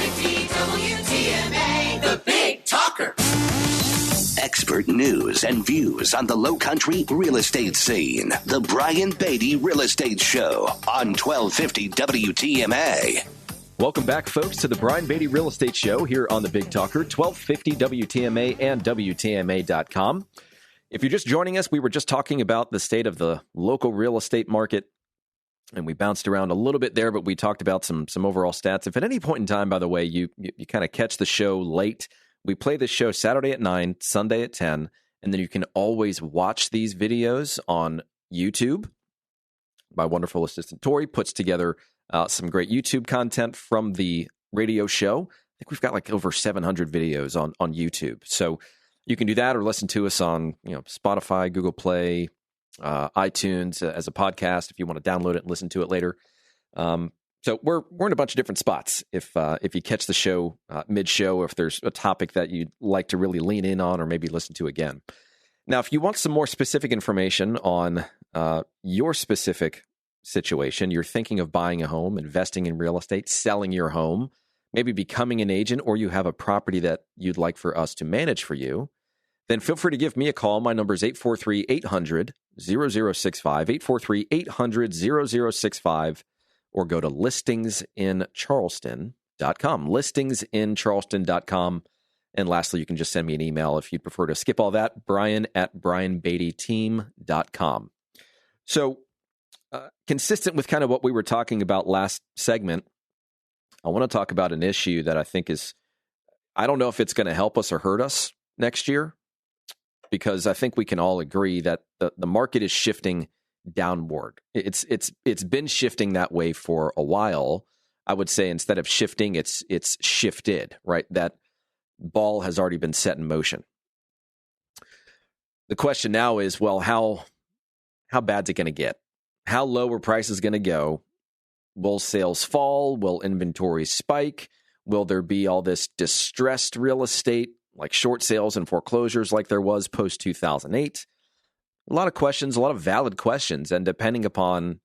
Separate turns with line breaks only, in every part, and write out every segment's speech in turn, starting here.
1250 WTMA, the Big Talker.
Expert news and views on the Lowcountry real estate scene. The Brian Beatty Real Estate Show on 1250 WTMA.
Welcome back, folks, to the Brian Beatty Real Estate Show here on the Big Talker, 1250 WTMA and WTMA.com. If you're just joining us, we were just talking about the state of the local real estate market, and we bounced around a little bit there, but we talked about some overall stats. If at any point in time, by the way, you kind of catch the show late, we play this show Saturday at 9, Sunday at 10, and then you can always watch these videos on YouTube. My wonderful assistant, Tori, puts together some great YouTube content from the radio show. I think we've got like over 700 videos on YouTube. So you can do that or listen to us on Spotify, Google Play, iTunes as a podcast if you want to download it and listen to it later. So we're in a bunch of different spots. If you catch the show mid-show, or if there's a topic that you'd like to really lean in on or maybe listen to again. Now, if you want some more specific information on your specific situation, you're thinking of buying a home, investing in real estate, selling your home, maybe becoming an agent, or you have a property that you'd like for us to manage for you, then feel free to give me a call. My number is 843-800-0065, 843-800-0065, or go to listingsincharleston.com, listingsincharleston.com. And lastly, you can just send me an email if you'd prefer to skip all that, brian@brianbeattyteam.com. So, consistent with kind of what we were talking about last segment, I want to talk about an issue that I think I don't know if it's going to help us or hurt us next year, because I think we can all agree that the market is shifting downward. It's been shifting that way for a while. I would say instead of shifting, it's shifted, right? That ball has already been set in motion. The question now is, well, how bad's it going to get? How low are prices going to go? Will sales fall? Will inventory spike? Will there be all this distressed real estate, like short sales and foreclosures like there was post-2008? A lot of questions, a lot of valid questions. And depending upon,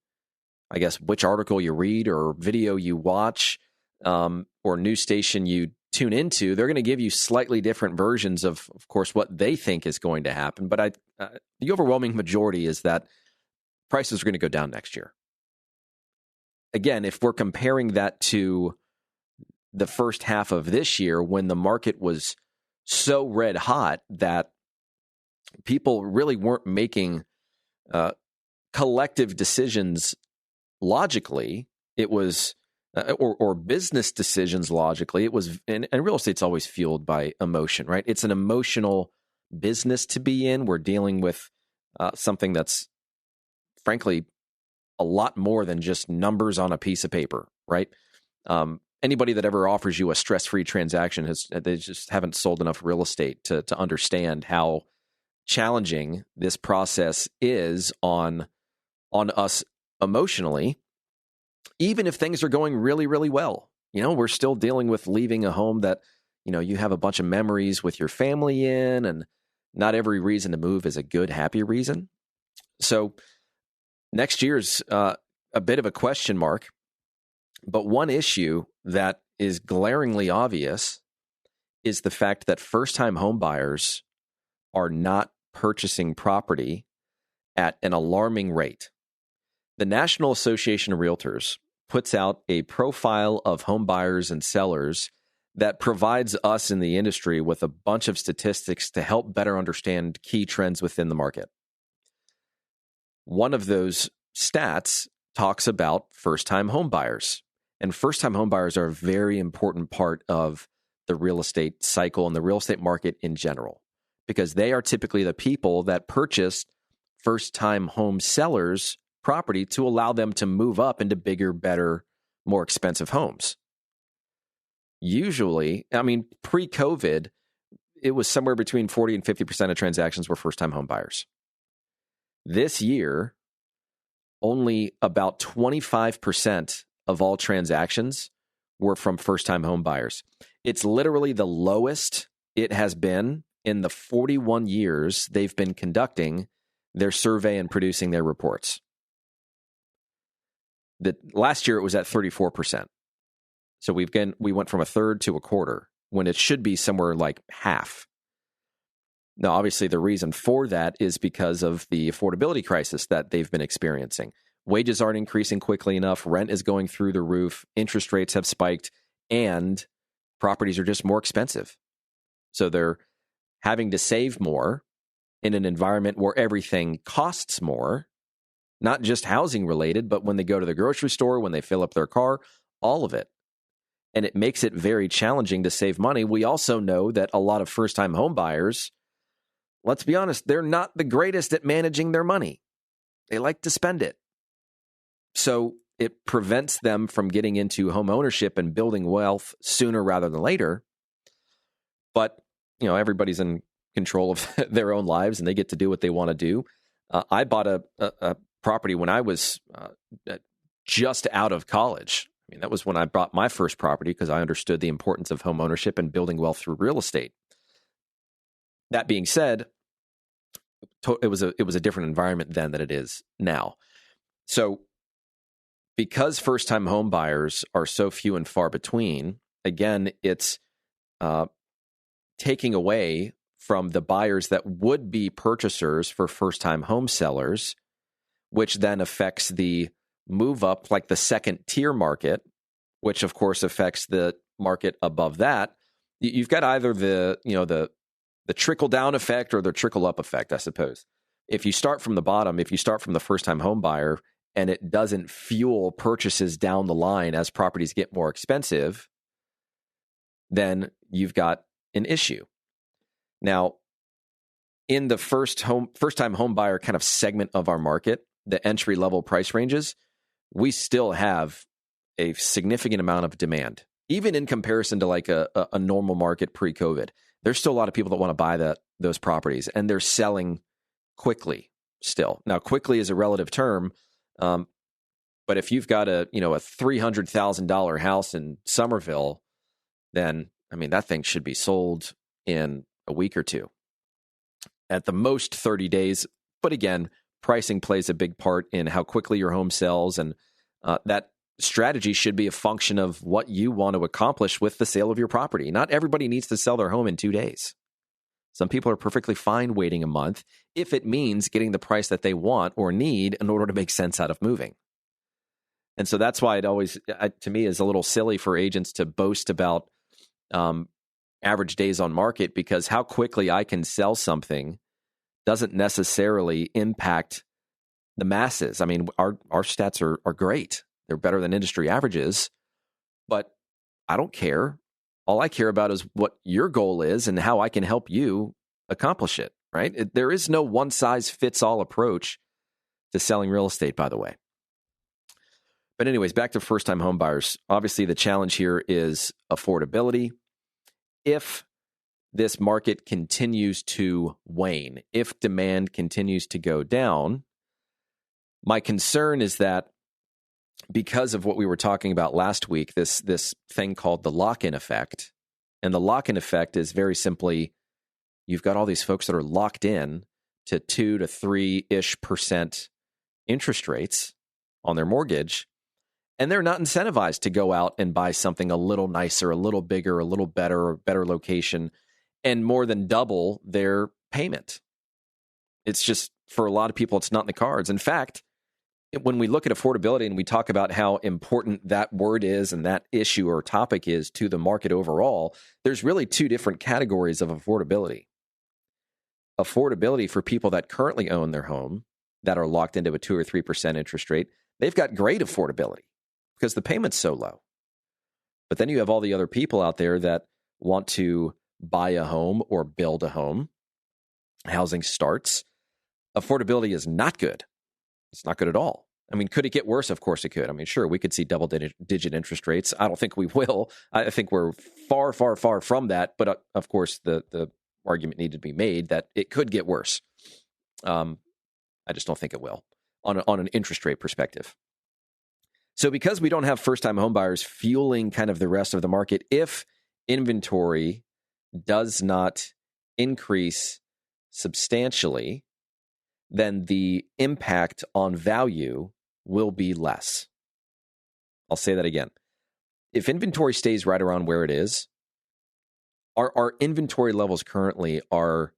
I guess, which article you read or video you watch or news station you tune into, they're going to give you slightly different versions of course, what they think is going to happen. But the overwhelming majority is that prices are going to go down next year. Again, if we're comparing that to the first half of this year, when the market was so red hot that people really weren't making collective decisions logically, it was or business decisions logically. It was, and real estate's always fueled by emotion, right? It's an emotional business to be in. We're dealing with something that's frankly a lot more than just numbers on a piece of paper, right? Anybody that ever offers you a stress-free transaction they just haven't sold enough real estate to understand how challenging this process is on us emotionally, even if things are going really, really well. We're still dealing with leaving a home that, you have a bunch of memories with your family in, and not every reason to move is a good, happy reason. So next year's a bit of a question mark, but one issue that is glaringly obvious is the fact that first-time home buyers are not purchasing property at an alarming rate. The National Association of Realtors puts out a profile of home buyers and sellers that provides us in the industry with a bunch of statistics to help better understand key trends within the market. One of those stats talks about first-time home buyers. And first-time home buyers are a very important part of the real estate cycle and the real estate market in general, because they are typically the people that purchased first-time home sellers' property to allow them to move up into bigger, better, more expensive homes. Usually, pre-COVID, it was somewhere between 40 and 50% of transactions were first-time home buyers. This year, only about 25% of all transactions were from first-time home buyers. It's literally the lowest it has been in the 41 years they've been conducting their survey and producing their reports. Last year, it was at 34%. So we went from a third to a quarter when it should be somewhere like half. Now, obviously, the reason for that is because of the affordability crisis that they've been experiencing. Wages aren't increasing quickly enough. Rent is going through the roof. Interest rates have spiked, and properties are just more expensive. So they're having to save more in an environment where everything costs more, not just housing related, but when they go to the grocery store, when they fill up their car, all of it. And it makes it very challenging to save money. We also know that a lot of first-time home buyers, let's be honest, they're not the greatest at managing their money. They like to spend it. So it prevents them from getting into home ownership and building wealth sooner rather than later. But, everybody's in control of their own lives and they get to do what they want to do. I bought a property when I was just out of college. I mean, that was when I bought my first property because I understood the importance of home ownership and building wealth through real estate. That being said, it was a different environment then than it is now. So because first-time home buyers are so few and far between, again, it's taking away from the buyers that would be purchasers for first-time home sellers, which then affects the move up, like the second tier market, which of course affects the market above that. You've got either the trickle down effect or the trickle up effect, I suppose. If you start from the bottom, if you start from the first time home buyer and it doesn't fuel purchases down the line as properties get more expensive, then you've got an issue. Now, in the first time home buyer kind of segment of our market, the entry level price ranges, we still have a significant amount of demand, even in comparison to like a normal market pre-COVID. There's still a lot of people that want to buy those properties, and they're selling quickly still. Now, quickly is a relative term, but if you've got a $300,000 house in Somerville, then that thing should be sold in a week or two, at the most 30 days. But again, pricing plays a big part in how quickly your home sells, and that strategy should be a function of what you want to accomplish with the sale of your property. Not everybody needs to sell their home in 2 days. Some people are perfectly fine waiting a month if it means getting the price that they want or need in order to make sense out of moving. And so that's why to me, is a little silly for agents to boast about average days on market, because how quickly I can sell something doesn't necessarily impact the masses. I mean, our stats are great. They're better than industry averages, but I don't care. All I care about is what your goal is and how I can help you accomplish it, right? There is no one size fits all approach to selling real estate, by the way. But anyways, back to first time home buyers. Obviously, the challenge here is affordability. If this market continues to wane, if demand continues to go down, my concern is that because of what we were talking about last week, this thing called the lock-in effect, and the lock-in effect is very simply, you've got all these folks that are locked in to 2 to 3-ish% interest rates on their mortgage, and they're not incentivized to go out and buy something a little nicer, a little bigger, a little better, better location, and more than double their payment. It's just, for a lot of people, it's not in the cards. In fact, when we look at affordability and we talk about how important that word is and that issue or topic is to the market overall, there's really 2 different categories of affordability. Affordability for people that currently own their home, that are locked into a 2 or 3% interest rate, they've got great affordability because the payment's so low. But then you have all the other people out there that want to buy a home or build a home. Housing starts. Affordability is not good. It's not good at all. I mean, could it get worse? Of course it could. I mean, sure, we could see double-digit interest rates. I don't think we will. I think we're far, far, far from that. But of course, the argument needed to be made that it could get worse. I just don't think it will on an interest rate perspective. So because we don't have first-time homebuyers fueling kind of the rest of the market, if inventory does not increase substantially, then the impact on value will be less. I'll say that again. if inventory stays right around where it is, our inventory levels currently are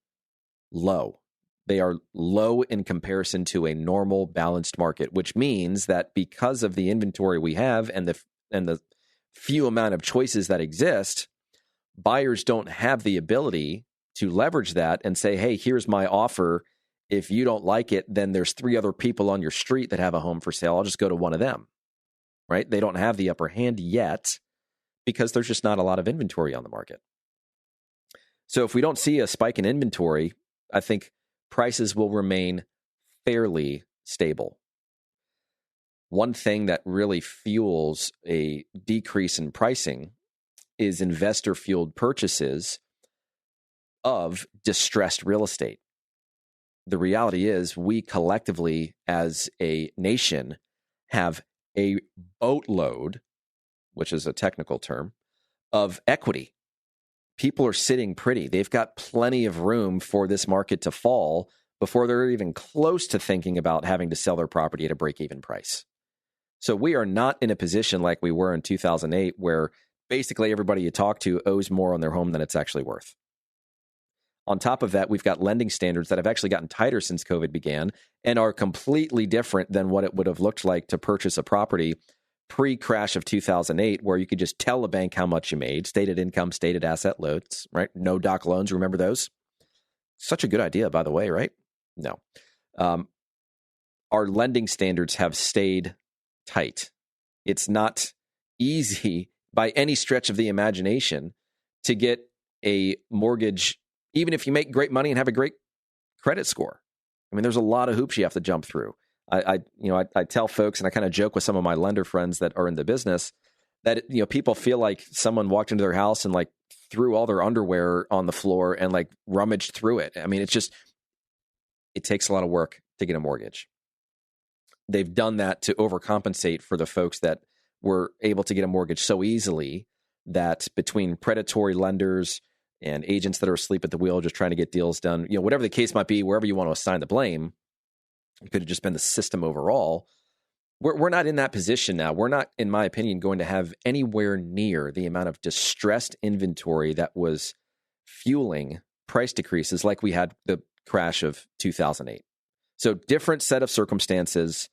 low. They are low in comparison to a normal balanced market, which means that because of the inventory we have and the few amount of choices that exist, buyers don't have the ability to leverage that and say, hey, here's my offer. If you don't like it, then there's 3 other people on your street that have a home for sale. I'll just go to one of them, right? They don't have the upper hand yet because there's just not a lot of inventory on the market. So if we don't see a spike in inventory, I think prices will remain fairly stable. One thing that really fuels a decrease in pricing is investor-fueled purchases of distressed real estate. The reality is we collectively as a nation have a boatload, which is a technical term, of equity. People are sitting pretty. They've got plenty of room for this market to fall before they're even close to thinking about having to sell their property at a break-even price. So we are not in a position like we were in 2008 where basically everybody you talk to owes more on their home than it's actually worth. On top of that, we've got lending standards that have actually gotten tighter since COVID began and are completely different than what it would have looked like to purchase a property pre-crash of 2008, where you could just tell a bank how much you made, stated income, stated asset loads, right? No doc loans. Remember those? Such a good idea, by the way, right? No. Our lending standards have stayed tight. It's not easy by any stretch of the imagination to get a mortgage, even if you make great money and have a great credit score. I mean, there's a lot of hoops you have to jump through. I tell folks, and I kind of joke with some of my lender friends that are in the business, that people feel like someone walked into their house and like threw all their underwear on the floor and like rummaged through it. I mean, it takes a lot of work to get a mortgage. They've done that to overcompensate for the folks that were able to get a mortgage so easily that between predatory lenders and agents that are asleep at the wheel just trying to get deals done, whatever the case might be, wherever you want to assign the blame, it could have just been the system overall. We're not in that position now. We're not, in my opinion, going to have anywhere near the amount of distressed inventory that was fueling price decreases like we had the crash of 2008. So different set of circumstances.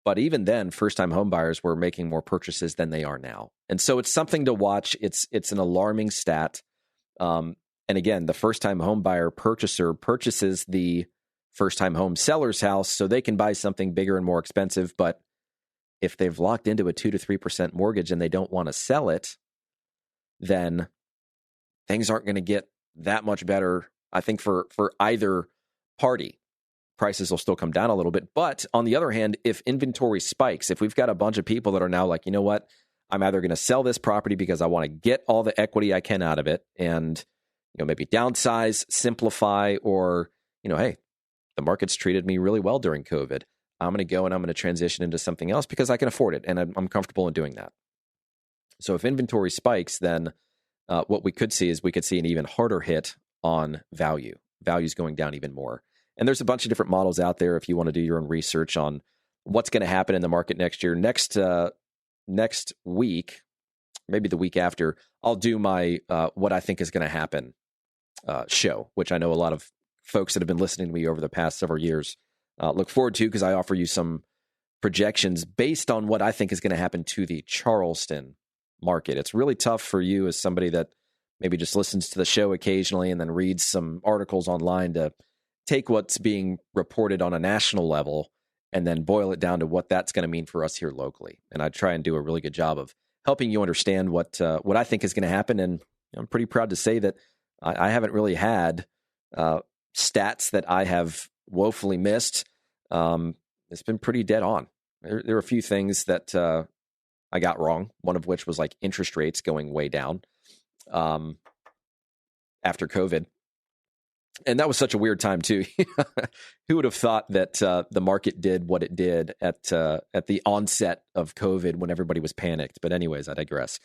But even then, first-time home buyers were making more purchases than they are now. And so it's something to watch. It's an alarming stat. And again, the first-time home buyer purchaser purchases the first-time home seller's house so they can buy something bigger and more expensive. But if they've locked into a 2 to 3% mortgage and they don't want to sell it, then things aren't going to get that much better, I think, for either party. Prices will still come down a little bit. But on the other hand, if inventory spikes, if we've got a bunch of people that are now like, you know what, I'm either going to sell this property because I want to get all the equity I can out of it and, maybe downsize, simplify, or, hey, the market's treated me really well during COVID. I'm going to go and I'm going to transition into something else because I can afford it and I'm comfortable in doing that. So if inventory spikes, then what we could see is we could see an even harder hit on value. Value's going down even more. And there's a bunch of different models out there if you want to do your own research on what's going to happen in the market next year. Next week, maybe the week after, I'll do my what I think is going to happen show, which I know a lot of folks that have been listening to me over the past several years look forward to because I offer you some projections based on what I think is going to happen to the Charleston market. It's really tough for you as somebody that maybe just listens to the show occasionally and then reads some articles online to take what's being reported on a national level and then boil it down to what that's going to mean for us here locally. And I try and do a really good job of helping you understand what I think is going to happen. And I'm pretty proud to say that I haven't really had stats that I have woefully missed. It's been pretty dead on. There are a few things that I got wrong, one of which was like interest rates going way down after COVID. And that was such a weird time too. Who would have thought that the market did what it did at the onset of COVID when everybody was panicked? But anyways, I digress.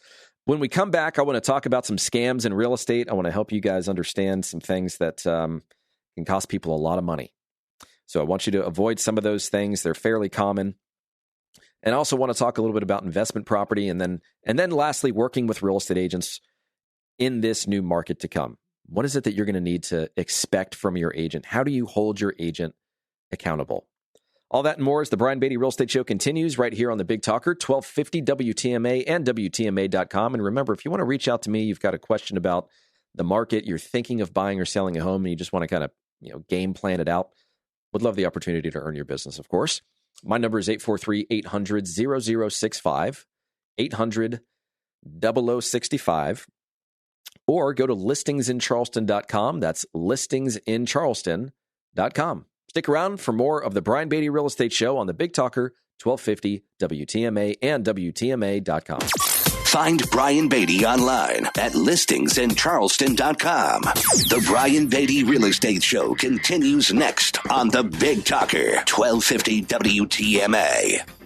When we come back, I want to talk about some scams in real estate. I want to help you guys understand some things that can cost people a lot of money. So I want you to avoid some of those things. They're fairly common. And I also want to talk a little bit about investment property, and then lastly, working with real estate agents in this new market to come. What is it that you're going to need to expect from your agent? How do you hold your agent accountable? All that and more as the Brian Beatty Real Estate Show continues right here on the Big Talker, 1250 WTMA and WTMA.com. And remember, if you want to reach out to me, you've got a question about the market, you're thinking of buying or selling a home, and you just want to kind of game plan it out, would love the opportunity to earn your business, of course. My number is 843-800-0065, 800-0065, or go to listingsincharleston.com. That's listingsincharleston.com. Stick around for more of the Brian Beatty Real Estate Show on the Big Talker, 1250 WTMA and WTMA.com.
Find Brian Beatty online at listingsincharleston.com. The Brian Beatty Real Estate Show continues next on the Big Talker, 1250 WTMA.